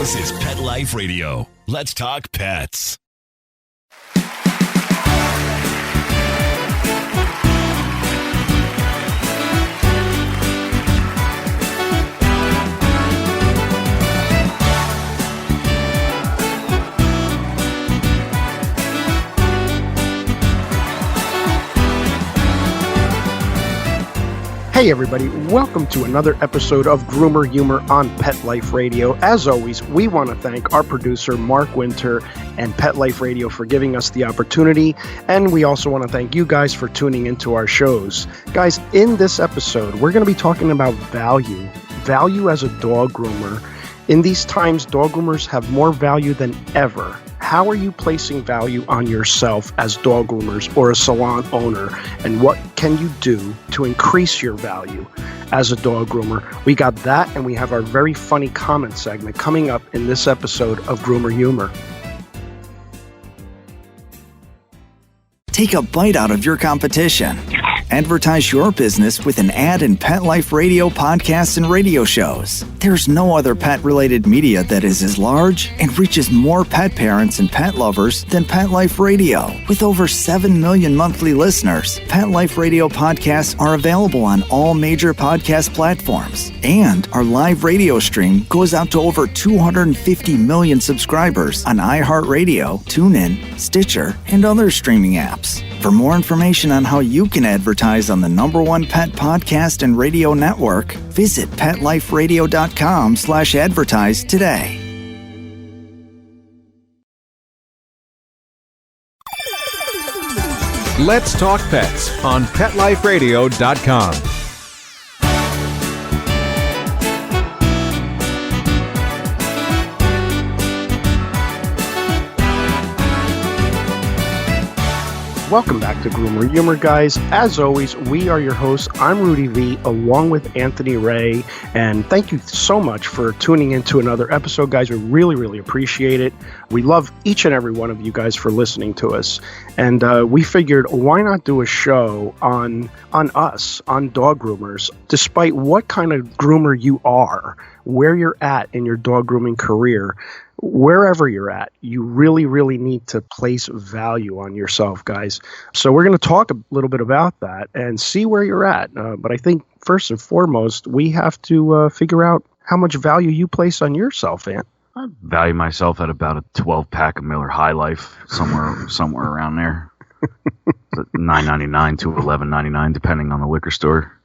This is Pet Life Radio. Let's talk pets. Hey everybody, welcome to another episode of Groomer Humor on Pet Life Radio. As always, we want to thank our producer Mark Winter and Pet Life Radio for giving us the opportunity, and we also want to thank you guys for tuning into our shows. Guys, in this episode, we're going to be talking about value as a dog groomer. In these times, dog groomers have more value than ever. How are you placing value on yourself as dog groomers or a salon owner? And what can you do to increase your value as a dog groomer? We got that, and we have our very funny comment segment coming up in this episode of Groomer Humor. Take a bite out of your competition. Advertise your business with an ad in Pet Life Radio podcasts and radio shows. There's no other pet-related media that is as large and reaches more pet parents and pet lovers than Pet Life Radio. With over 7 million monthly listeners, Pet Life Radio podcasts are available on all major podcast platforms. And our live radio stream goes out to over 250 million subscribers on iHeartRadio, TuneIn, Stitcher, and other streaming apps. For more information on how you can advertise on the #1 pet podcast and radio network, visit PetLifeRadio.com/advertise today. Let's Talk Pets on PetLifeRadio.com. Welcome back to Groomer Humor, guys. As always, we are your hosts. I'm Rudy V, along with Anthony Ray, and thank you so much for tuning into another episode, guys. We really, really appreciate it. We love each and every one of you guys for listening to us, and we figured, why not do a show on us, on dog groomers, despite what kind of groomer you are, where you're at in your dog grooming career. Wherever you're at, you really, really need to place value on yourself, guys. So we're going to talk a little bit about that and see where you're at. But I think first and foremost, we have to figure out how much value you place on yourself, Ant. I value myself at about a 12-pack of Miller High Life, somewhere around there. $9.99 to $11.99, depending on the liquor store.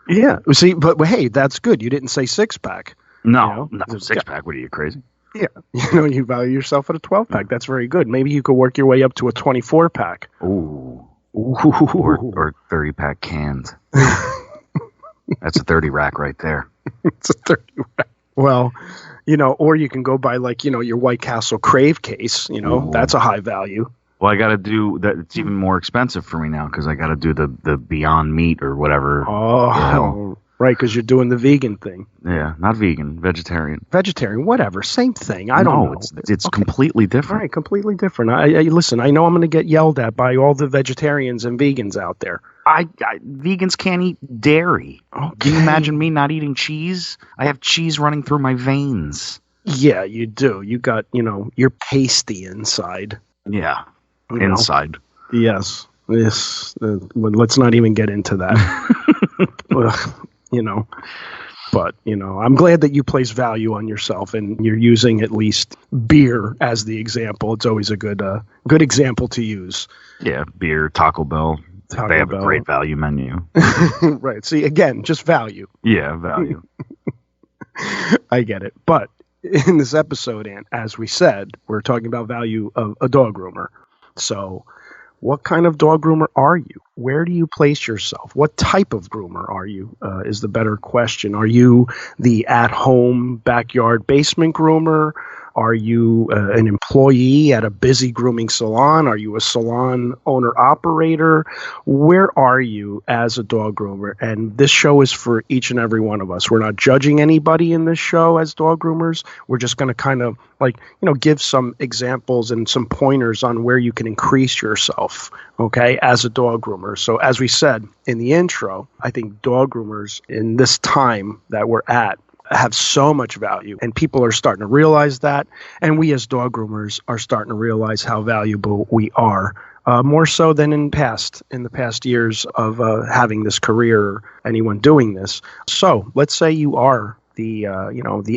Yeah, see, but hey, that's good. You didn't say 6-pack. No, 6-pack. What are you, crazy? Yeah, you value yourself at a 12-pack. That's very good. Maybe you could work your way up to a 24-pack. Ooh. Or 30-pack cans. That's a 30 rack right there. It's a 30 rack. Well, or you can go by your White Castle Crave case. Ooh. That's a high value. Well, I got to do that. It's even more expensive for me now because I got to do the Beyond Meat or whatever. Oh, right, because you're doing the vegan thing. Yeah, not vegan, vegetarian. Vegetarian, whatever, same thing. I don't know. It's okay. Completely different. All right, completely different. I listen, I know I'm going to get yelled at by all the vegetarians and vegans out there. Vegans can't eat dairy. Okay. Can you imagine me not eating cheese? I have cheese running through my veins. Yeah, you do. You got, you're pasty inside. Yeah, inside. Yes. Let's not even get into that. But, I'm glad that you place value on yourself and you're using at least beer as the example. It's always a good example to use. Yeah, beer, Taco Bell. They have a great value menu. Right. See, again, just value. Yeah, value. I get it. But in this episode, Ant, as we said, we're talking about value of a dog groomer. So what kind of dog groomer are you? Where do you place yourself? What type of groomer are you is the better question. Are you the at-home backyard basement groomer? Are you an employee at a busy grooming salon? Are you a salon owner-operator? Where are you as a dog groomer? And this show is for each and every one of us. We're not judging anybody in this show as dog groomers. We're just going to kind of give some examples and some pointers on where you can increase yourself, okay, as a dog groomer. So as we said in the intro, I think dog groomers in this time that we're at have so much value, and people are starting to realize that. And we as dog groomers are starting to realize how valuable we are, more so than in the past years of having this career, or anyone doing this. So let's say you are the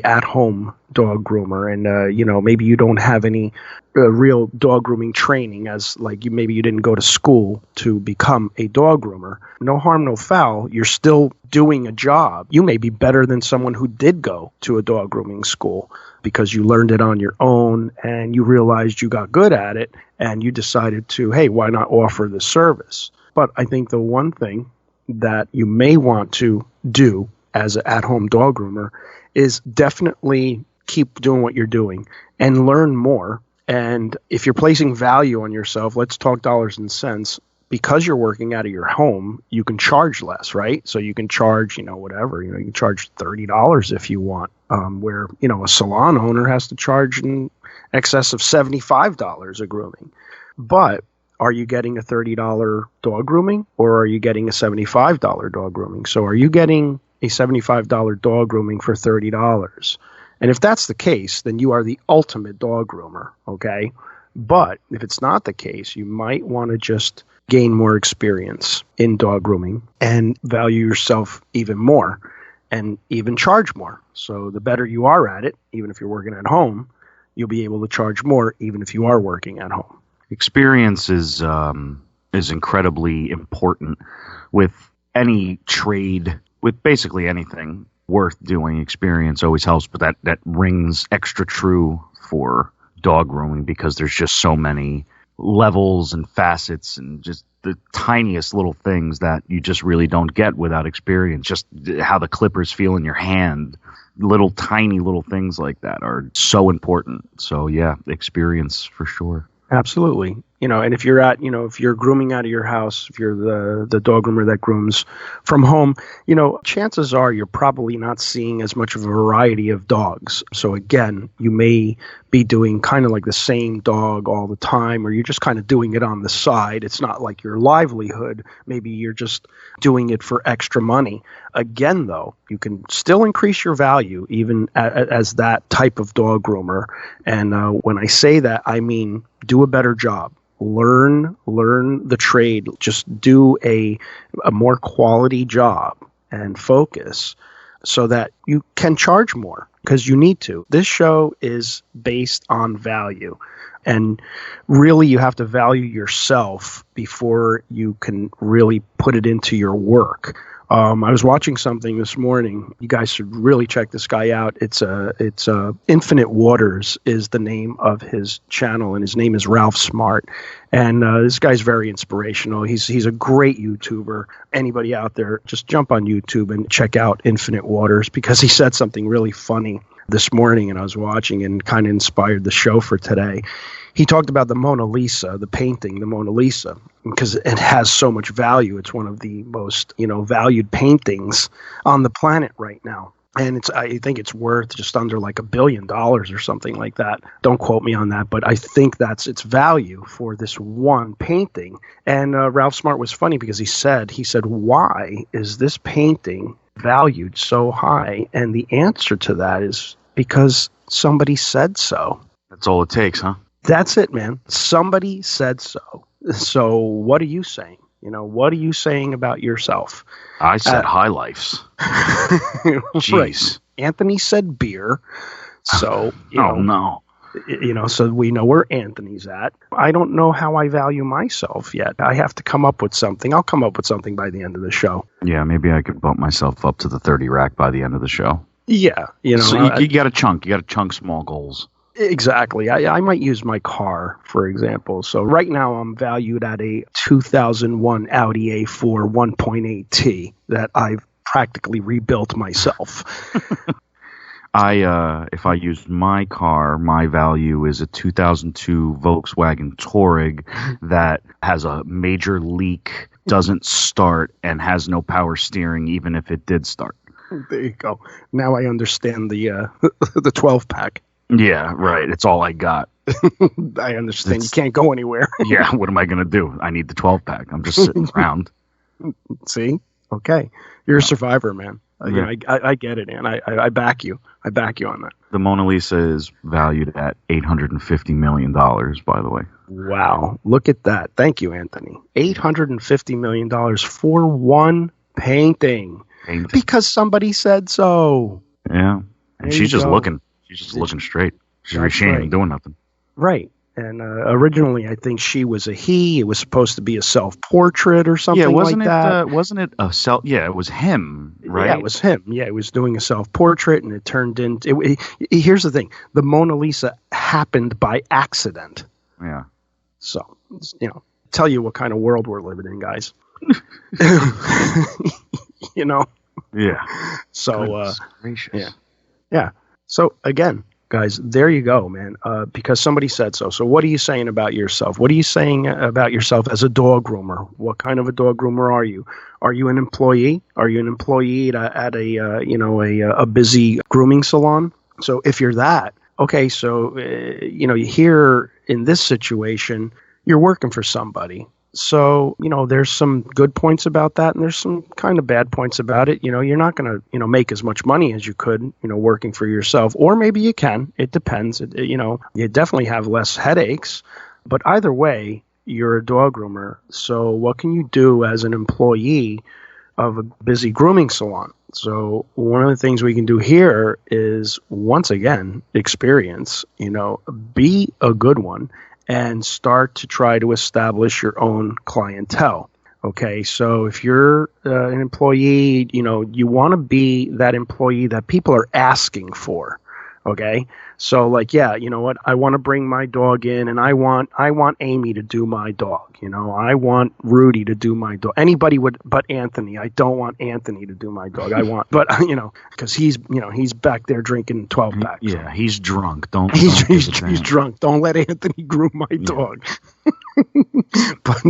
at-home dog groomer, and maybe you don't have any real dog grooming training, as like maybe you didn't go to school to become a dog groomer. No harm, no foul. You're still doing a job. You may be better than someone who did go to a dog grooming school, because you learned it on your own and you realized you got good at it, and you decided to, hey, why not offer the service? But I think the one thing that you may want to do as an at-home dog groomer is definitely keep doing what you're doing and learn more. And if you're placing value on yourself, let's talk dollars and cents. Because you're working out of your home, you can charge less, right? So you can charge, whatever, you can charge $30 if you want, where, a salon owner has to charge in excess of $75 a grooming. But are you getting a $30 dog grooming, or are you getting a $75 dog grooming? So are you getting a $75 dog grooming for $30? And if that's the case, then you are the ultimate dog groomer, okay? But if it's not the case, you might want to just gain more experience in dog grooming and value yourself even more and even charge more. So the better you are at it, even if you're working at home, you'll be able to charge more even if you are working at home. Experience is incredibly important with any trade, with basically anything worth doing. Experience always helps, but that rings extra true for dog grooming, because there's just so many levels and facets and just the tiniest little things that you just really don't get without experience. Just how the clippers feel in your hand, tiny little things like that are so important. So yeah, experience for sure. Absolutely. And if you're if you're grooming out of your house, if you're the dog groomer that grooms from home, chances are you're probably not seeing as much of a variety of dogs. So again, you may be doing kind of like the same dog all the time, or you're just kind of doing it on the side. It's not like your livelihood. Maybe you're just doing it for extra money. Again, though, you can still increase your value even as that type of dog groomer. And when I say that, I mean do a better job. Learn the trade. Just do a more quality job and focus so that you can charge more, because you need to. This show is based on value, and really you have to value yourself before you can really put it into your work. I was watching something this morning. You guys should really check this guy out. It's Infinite Waters is the name of his channel, and his name is Ralph Smart. And this guy's very inspirational. He's a great YouTuber. Anybody out there, just jump on YouTube and check out Infinite Waters, because he said something really funny this morning, and I was watching and kind of inspired the show for today. He talked about the Mona Lisa, the painting, the Mona Lisa, because it has so much value. It's one of the most, valued paintings on the planet right now. And I think it's worth just under like $1 billion or something like that. Don't quote me on that, but I think that's its value for this one painting. And Ralph Smart was funny because he said, why is this painting valued so high? And the answer to that is because somebody said so. That's all it takes, huh? That's it, man. Somebody said so. So what are you saying? What are you saying about yourself? I said high lifes. Jeez. Right. Anthony said beer. So, no. So we know where Anthony's at. I don't know how I value myself yet. I have to come up with something. I'll come up with something by the end of the show. Yeah, maybe I could bump myself up to the 30 rack by the end of the show. Yeah. So you got to chunk. You got to chunk small goals. Exactly. I might use my car, for example. So right now I'm valued at a 2001 Audi A4 1.8T that I've practically rebuilt myself. If I use my car, my value is a 2002 Volkswagen Touareg that has a major leak, doesn't start, and has no power steering even if it did start. There you go. Now I understand the 12-pack. Yeah, right. It's all I got. I understand. You can't go anywhere. Yeah, what am I going to do? I need the 12-pack. I'm just sitting around. See? Okay. You're a survivor, man. I get it, and I back you. I back you on that. The Mona Lisa is valued at $850 million, by the way. Wow. Look at that. Thank you, Anthony. $850 million for one painting. Because somebody said so. Yeah. And There she's you just go. looking. She's just looking straight. She's That's ashamed right. of doing nothing. Right. And originally, I think she was a he. It was supposed to be a self-portrait or something wasn't like that. wasn't it a self? Yeah, it was him, right? Yeah, it was him. Yeah, he was doing a self-portrait, and it turned into... Here's the thing. The Mona Lisa happened by accident. Yeah. So, tell you what kind of world we're living in, guys. Yeah. So, Goodness gracious. yeah. So, again, guys, there you go, man. Because somebody said so. So what are you saying about yourself? What are you saying about yourself as a dog groomer? What kind of a dog groomer are you? Are you an employee? Are you an employee at a busy grooming salon? So if you're that, okay, so, here in this situation, you're working for somebody. So, there's some good points about that, and there's some kind of bad points about it. You're not going to, make as much money as you could, working for yourself. Or maybe you can. It depends. You definitely have less headaches. But either way, you're a dog groomer. So what can you do as an employee of a busy grooming salon? So one of the things we can do here is, once again, experience, be a good one. And start to try to establish your own clientele. Okay, so if you're an employee, you want to be that employee that people are asking for. Okay, so like, yeah, you know what? I want to bring my dog in, and I want Amy to do my dog. I want Rudy to do my dog. Anybody but Anthony. I don't want Anthony to do my dog. I want, but because he's back there drinking 12 packs. Yeah, he's drunk. Don't. He's drunk. Don't let Anthony groom my dog. But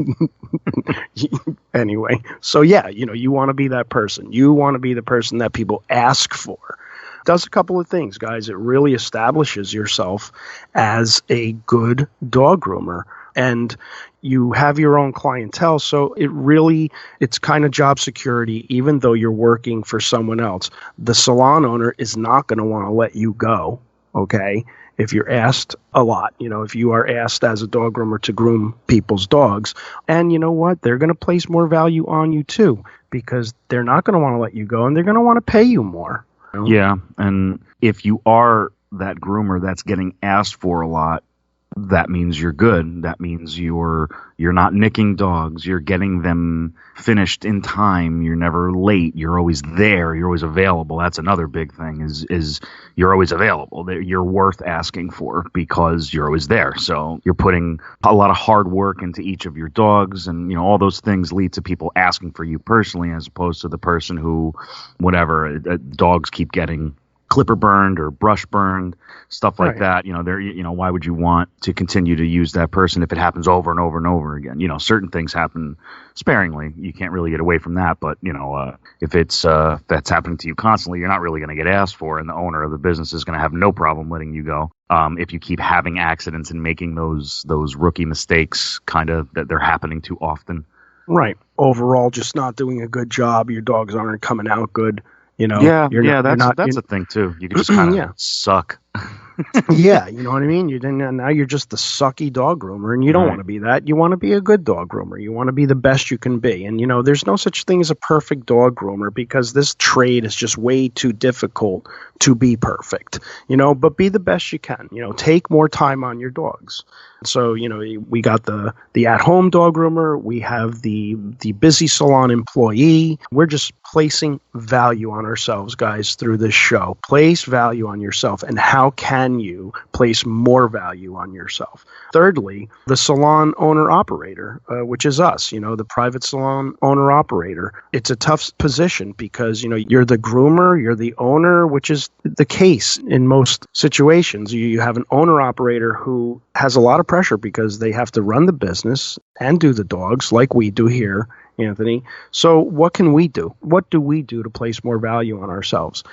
anyway, so yeah, you want to be that person. You want to be the person that people ask for. Does a couple of things, guys. It really establishes yourself as a good dog groomer, and you have your own clientele. So it's kind of job security, even though you're working for someone else. The salon owner is not going to want to let you go. Okay. If you're asked a lot, if you are asked as a dog groomer to groom people's dogs, and you know what, they're going to place more value on you too, because they're not going to want to let you go, and they're going to want to pay you more. Yeah, and if you are that groomer that's getting asked for a lot, that means you're good. That means you're not nicking dogs. You're getting them finished in time. You're never late. You're always there. You're always available. That's another big thing is you're always available. You're worth asking for because you're always there. So you're putting a lot of hard work into each of your dogs, and all those things lead to people asking for you personally, as opposed to the person who, whatever, dogs keep getting clipper burned or brush burned, stuff like that. Why would you want to continue to use that person if it happens over and over and over again? Certain things happen sparingly. You can't really get away from that. But, if that's happening to you constantly, you're not really going to get asked for. And the owner of the business is going to have no problem letting you go. If you keep having accidents and making those rookie mistakes that they're happening too often. Right. Overall, just not doing a good job. Your dogs aren't coming out good. That's a thing too. You can just kind of suck. Yeah, you know what I mean? Now you're just the sucky dog groomer, and you don't want to be that. You want to be a good dog groomer. You want to be the best you can be. And, there's no such thing as a perfect dog groomer, because this trade is just way too difficult to be perfect, but be the best you can. Take more time on your dogs. So, we got the at-home dog groomer. We have the busy salon employee. We're just placing value on ourselves, guys, through this show. Place value on yourself. And how can you place more value on yourself? Thirdly, the salon owner-operator, which is us, the private salon owner-operator. It's a tough position because, you're the groomer, you're the owner, which is the case in most situations. You have an owner-operator who has a lot of pressure because they have to run the business and do the dogs like we do here, Anthony. So what can we do? What do we do to place more value on ourselves?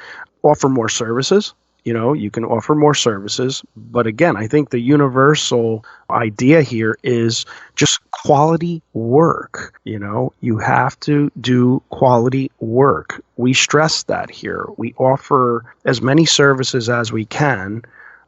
Offer more services. You can offer more services. But again, I think the universal idea here is just quality work. You have to do quality work. We stress that here. We offer as many services as we can.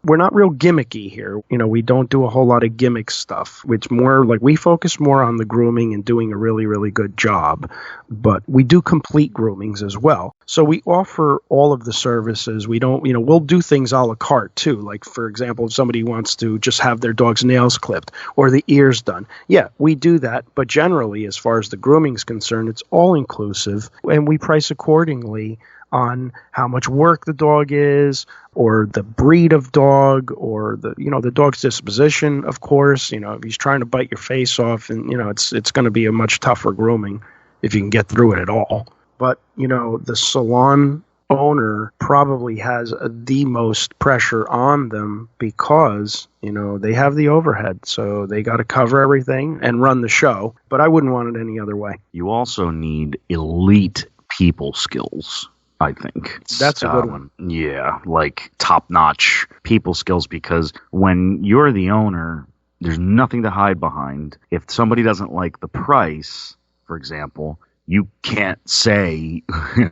We're not real gimmicky here. We don't do a whole lot of gimmick stuff. It's more like we focus more on the grooming and doing a really, really good job. But we do complete groomings as well. So we offer all of the services. We don't, we'll do things a la carte too. Like, for example, if somebody wants to just have their dog's nails clipped or the ears done. Yeah, we do that. But generally, as far as the grooming is concerned, it's all inclusive and we price accordingly on how much work the dog is, or the breed of dog, or the dog's disposition, of course. If he's trying to bite your face off, and it's going to be a much tougher grooming if you can get through it at all. But the salon owner probably has the most pressure on them because they have the overhead, so they got to cover everything and run the show. But I wouldn't want it any other way. You also need elite people skills, I think. That's a good one. Yeah, like top-notch people skills, because when you're the owner, there's nothing to hide behind. If somebody doesn't like the price, for example, you can't say,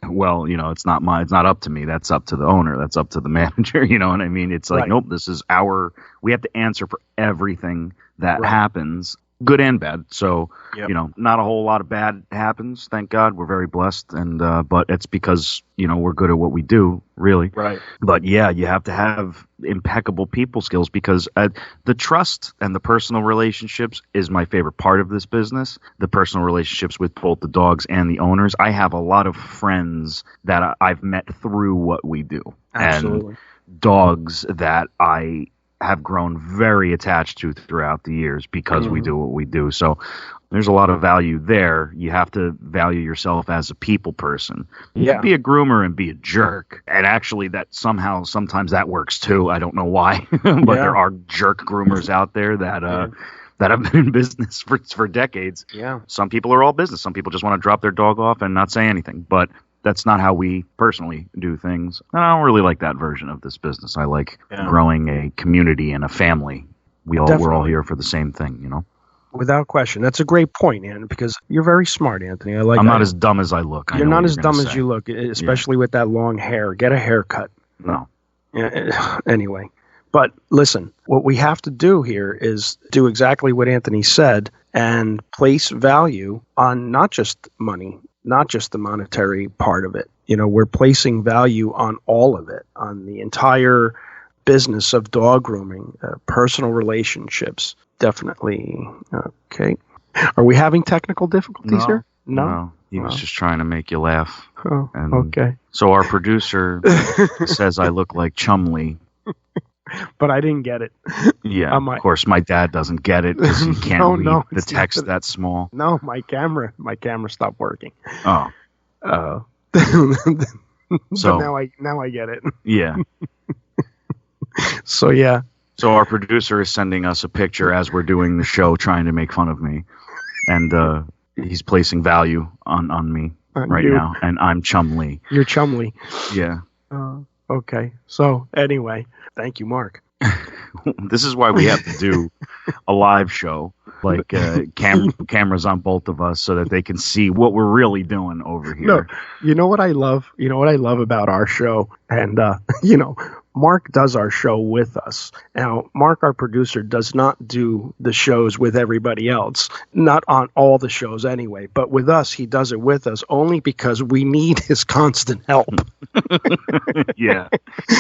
well, it's not up to me. That's up to the owner. That's up to the manager. You know what I mean? It's like, right. Nope, this is we have to answer for everything that happens. Good and bad. So, yep. Not a whole lot of bad happens. Thank God. We're very blessed. And, but it's because, we're good at what we do, really. Right. But yeah, you have to have impeccable people skills, because the trust and the personal relationships is my favorite part of this business. The personal relationships with both the dogs and the owners. I have a lot of friends that I've met through what we do. Absolutely. And dogs that I have grown very attached to throughout the years because we do what we do. So there's a lot of value there. You have to value yourself as a people person. You can be a groomer and be a jerk. And actually that sometimes that works too. I don't know why, but there are jerk groomers out there that have been in business for decades. Yeah. Some people are all business. Some people just want to drop their dog off and not say anything. But that's not how we personally do things. And I don't really like that version of this business. I like growing a community and a family. We're all here for the same thing, Without question. That's a great point, Ann, because you're very smart, Anthony. I'm not as dumb as I look. You're not as dumb as you look, especially with that long hair. Get a haircut. No. Anyway. But listen, what we have to do here is do exactly what Anthony said and place value on not just money, not just the monetary part of it. We're placing value on all of it, on the entire business of dog grooming, personal relationships. Definitely. Okay. Are we having technical difficulties here? No. He was just trying to make you laugh. Oh, okay. So our producer says I look like Chumley. But I didn't get it. Yeah, of course, my dad doesn't get it because he can't read the text that small. No, my camera stopped working. Oh. So now I get it. Yeah. So yeah. So our producer is sending us a picture as we're doing the show, trying to make fun of me, and he's placing value on me now, and I'm Chumley. You're Chumley. Yeah. Okay. So anyway, thank you, Mark. This is why we have to do a live show, like cameras on both of us, so that they can see what we're really doing over here. No, you know what I love? You know what I love about our show? And, Mark does our show with us. Now, Mark, our producer, does not do the shows with everybody else. Not on all the shows anyway. But with us, he does it with us only because we need his constant help. Yeah.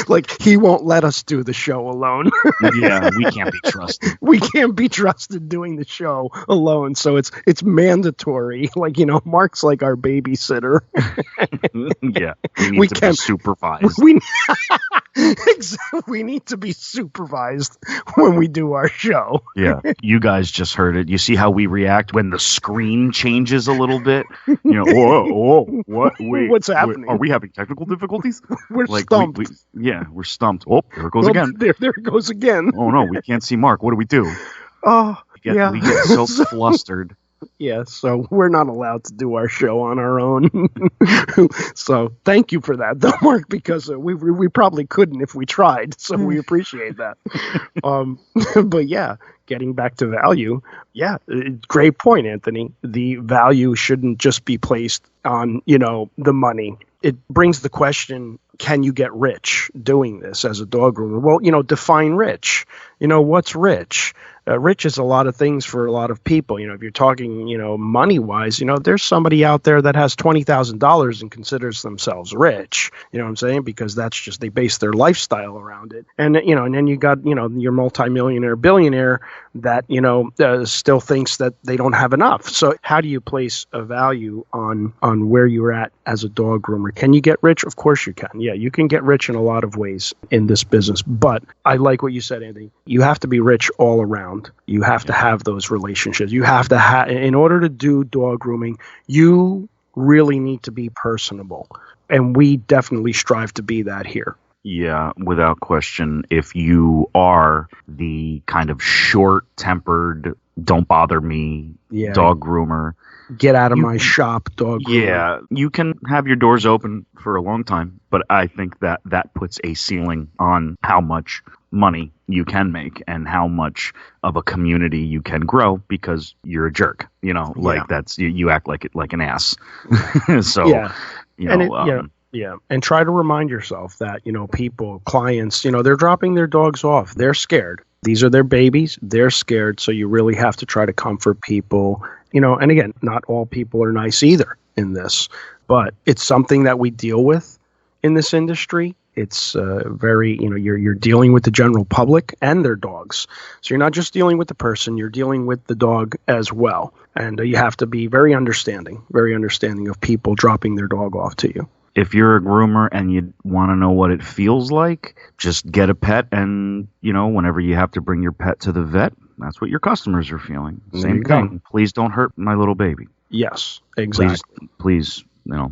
Like, he won't let us do the show alone. Yeah, we can't be trusted. We can't be trusted doing the show alone. So it's mandatory. Like, Mark's like our babysitter. Yeah. We need to be supervised. We need to be supervised when we do our show. Yeah, you guys just heard it. You see how we react when the screen changes a little bit? Whoa, what? Wait, what's happening? Are we having technical difficulties? We're stumped. We're stumped. Oh, there it goes again. There it goes again. Oh no, we can't see Mark. What do we do? Oh, we get so flustered. Yeah, so we're not allowed to do our show on our own. So thank you for that, though, Mark, because we probably couldn't if we tried. So we appreciate that. But yeah, getting back to value, yeah, great point, Anthony. The value shouldn't just be placed on, the money. It brings the question, can you get rich doing this as a dog groomer? Well, define rich. What's rich? Rich is a lot of things for a lot of people. If you're talking, money-wise, there's somebody out there that has $20,000 and considers themselves rich. You know what I'm saying? Because that's just, they base their lifestyle around it. And, and then you got, your multimillionaire, billionaire that, still thinks that they don't have enough. So how do you place a value on where you're at as a dog groomer? Can you get rich? Of course you can. Yeah, you can get rich in a lot of ways in this business. But I like what you said, Anthony. You have to be rich all around. You have to have those relationships. You have to have, in order to do dog grooming, you really need to be personable. And we definitely strive to be that here. Yeah, without question. If you are the kind of short-tempered, don't bother me dog groomer, get out of my shop, dog groomer. Yeah, you can have your doors open for a long time, but I think that puts a ceiling on how much money you can make and how much of a community you can grow because you're a jerk. That's you act like an ass. So, and try to remind yourself that, people, clients, they're dropping their dogs off. They're scared. These are their babies. They're scared. So you really have to try to comfort people, and again, not all people are nice either in this, but it's something that we deal with in this industry. It's very, you're dealing with the general public and their dogs. So you're not just dealing with the person, you're dealing with the dog as well. And you have to be very understanding of people dropping their dog off to you. If you're a groomer and you want to know what it feels like, just get a pet and, whenever you have to bring your pet to the vet, that's what your customers are feeling. Same thing. Please don't hurt my little baby. Yes, exactly. Please,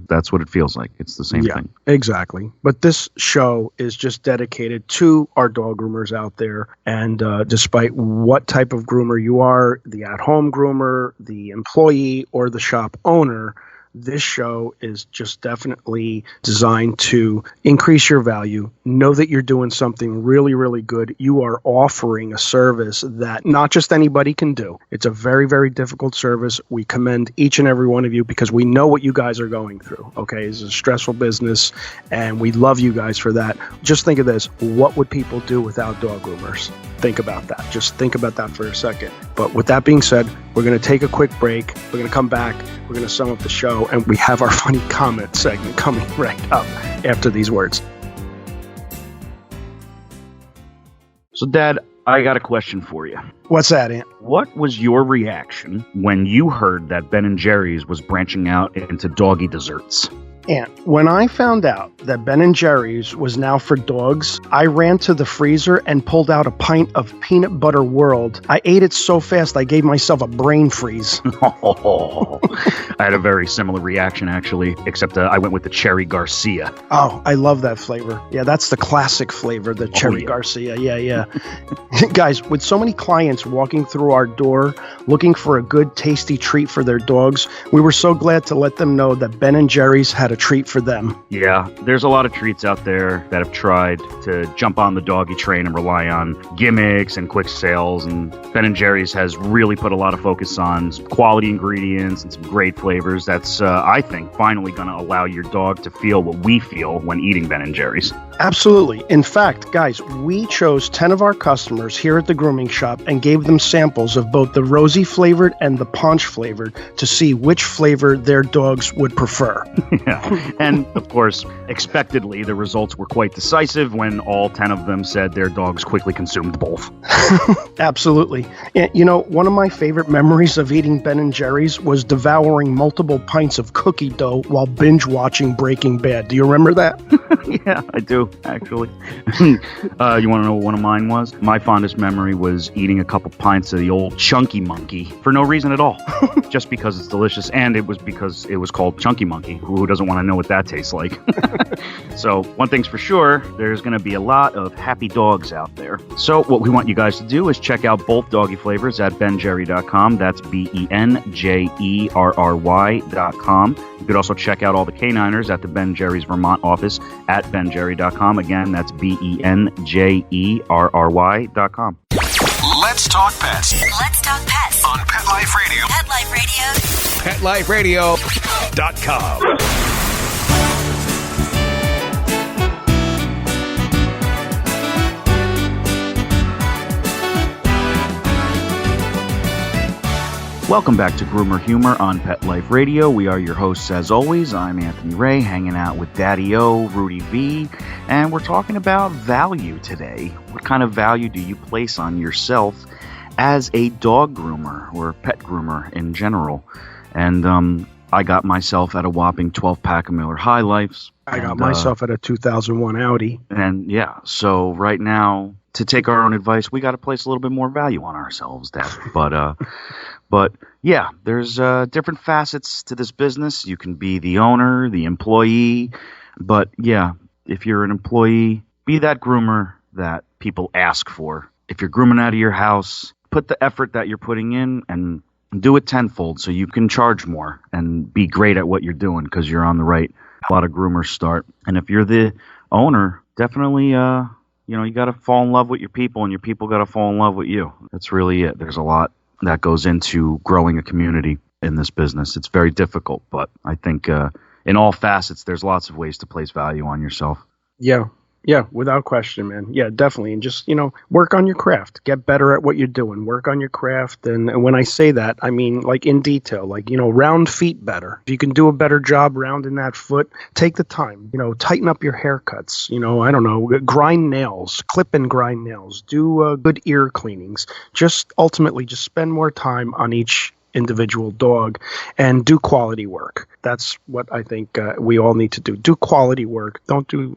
that's what it feels like. It's the same thing. Exactly. But this show is just dedicated to our dog groomers out there. And despite what type of groomer you are, the at-home groomer, the employee, or the shop owner, this show is just definitely designed to increase your value. Know that you're doing something really, really good. You are offering a service that not just anybody can do. It's a very, very difficult service. We commend each and every one of you because we know what you guys are going through. Okay, it's a stressful business, and we love you guys for that. Just think of this. What would people do without dog groomers? Think about that. Just think about that for a second. But with that being said, we're going to take a quick break. We're going to come back. We're going to sum up the show, and we have our funny comment segment coming right up after these words. So, Dad, I got a question for you. What's that, Ant? What was your reaction when you heard that Ben & Jerry's was branching out into doggy desserts? And when I found out that Ben & Jerry's was now for dogs, I ran to the freezer and pulled out a pint of Peanut Butter World. I ate it so fast I gave myself a brain freeze. I had a very similar reaction, actually, except I went with the Cherry Garcia. Oh, I love that flavor. Yeah, that's the classic flavor, the Cherry Garcia. Yeah. Guys, with so many clients walking through our door looking for a good, tasty treat for their dogs, we were so glad to let them know that Ben & Jerry's had a treat for them. Yeah, there's a lot of treats out there that have tried to jump on the doggy train and rely on gimmicks and quick sales, and Ben & Jerry's has really put a lot of focus on some quality ingredients and some great flavors. That's, I think, finally going to allow your dog to feel what we feel when eating Ben & Jerry's. Absolutely. In fact, guys, we chose 10 of our customers here at the grooming shop and gave them samples of both the rosy flavored and the punch flavored to see which flavor their dogs would prefer. Yeah. And, of course, expectedly, the results were quite decisive when all 10 of them said their dogs quickly consumed both. Absolutely. And, one of my favorite memories of eating Ben & Jerry's was devouring multiple pints of cookie dough while binge watching Breaking Bad. Do you remember that? Yeah, I do. too, actually. You want to know what one of mine was? My fondest memory was eating a couple pints of the old Chunky Monkey for no reason at all. Just because it's delicious, and it was because it was called Chunky Monkey. Who doesn't want to know what that tastes like? So, one thing's for sure, there's going to be a lot of happy dogs out there. So, what we want you guys to do is check out both doggy flavors at benjerry.com. That's BenJerry.com. You could also check out all the K9ers at the Ben Jerry's Vermont office at benjerry.com. Again, that's BenJerry.com. Let's talk pets Let's talk pets on Pet Life Radio. Pet Life Radio. PetLifeRadio.com. Welcome back to Groomer Humor on Pet Life Radio. We are your hosts as always. I'm Anthony Ray, hanging out with Daddy O, Rudy V, and we're talking about value today. What kind of value do you place on yourself as a dog groomer or pet groomer in general? And I got myself at a whopping 12-pack of Miller High Lifes. I got myself at a 2001 Audi. And yeah, so right now, to take our own advice, we got to place a little bit more value on ourselves, Dad. But yeah, there's different facets to this business. You can be the owner, the employee, but yeah, if you're an employee, be that groomer that people ask for. If you're grooming out of your house, put the effort that you're putting in and do it tenfold so you can charge more and be great at what you're doing because you're on the right. A lot of groomers start. And if you're the owner, definitely, you got to fall in love with your people and your people got to fall in love with you. That's really it. There's a lot that goes into growing a community in this business. It's very difficult, but I think in all facets, there's lots of ways to place value on yourself. Yeah, without question, man. Yeah, definitely. And just, work on your craft. Get better at what you're doing. Work on your craft. And when I say that, I mean, like in detail, like, round feet better. If you can do a better job rounding that foot, take the time, tighten up your haircuts, I don't know, grind nails, clip and grind nails, do good ear cleanings. Just ultimately just spend more time on each individual dog and do quality work. That's what I think we all need to do. Do quality work. Don't do,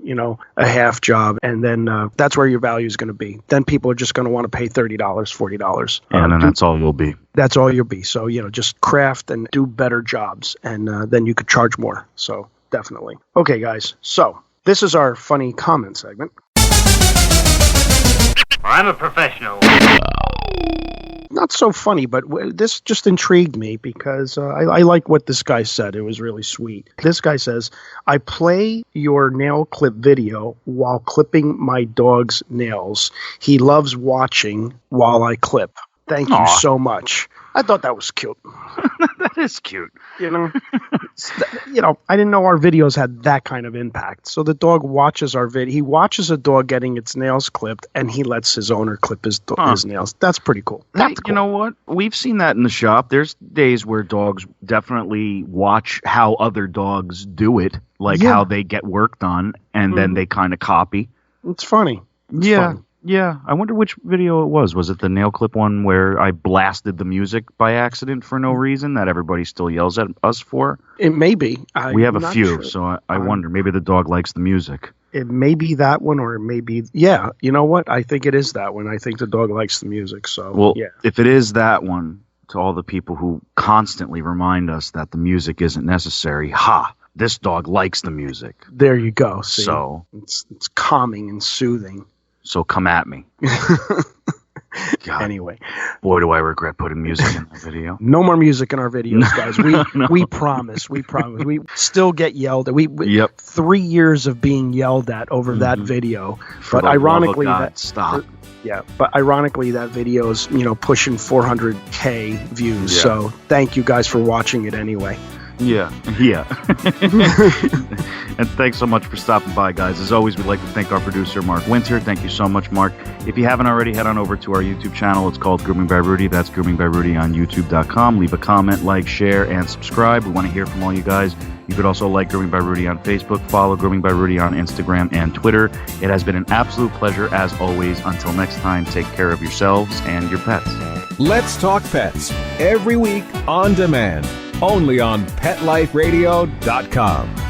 a half job. And then that's where your value is going to be. Then people are just going to want to pay $30, $40. And then that's all you'll be. That's all you'll be. So, just craft and do better jobs. And then you could charge more. So definitely. Okay, guys. So this is our funny comment segment. I'm a professional. Not so funny, but this just intrigued me because I like what this guy said. It was really sweet. This guy says, I play your nail clip video while clipping my dog's nails. He loves watching while I clip. Thank you so much. I thought that was cute. That is cute. I didn't know our videos had that kind of impact. So the dog watches our video. He watches a dog getting its nails clipped, and he lets his owner clip his nails. That's pretty cool. That's cool. You know what? We've seen that in the shop. There's days where dogs definitely watch how other dogs do it, like how they get work done, and then they kind of copy. It's funny. It's funny. Yeah, I wonder which video it was. Was it the nail clip one where I blasted the music by accident for no reason that everybody still yells at us for? It may be. We have a few, so I wonder. Maybe the dog likes the music. It may be that one, or it may be... Yeah, you know what? I think it is that one. I think the dog likes the music, so... Well, yeah. If it is that one, to all the people who constantly remind us that the music isn't necessary, this dog likes the music. There you go. See? So... It's calming and soothing. So come at me. God, anyway. Boy, do I regret putting music in the video. No more music in our videos, guys. We promise. We promise. We still get yelled at. We 3 years of being yelled at over that video. For but ironically, stop. But ironically, that video is pushing 400K views. Yeah. So thank you guys for watching it anyway. Yeah. And thanks so much for stopping by, guys. As always, we'd like to thank our producer, Mark Winter. Thank you so much, Mark. If you haven't already, head on over to our YouTube channel. It's called Grooming by Rudy. That's Grooming by Rudy on YouTube.com. Leave a comment, like, share, and subscribe. We want to hear from all you guys. You could also like Grooming by Rudy on Facebook, follow Grooming by Rudy on Instagram and Twitter. It has been an absolute pleasure, as always. Until next time, take care of yourselves and your pets. Let's Talk Pets, every week on demand, only on PetLifeRadio.com.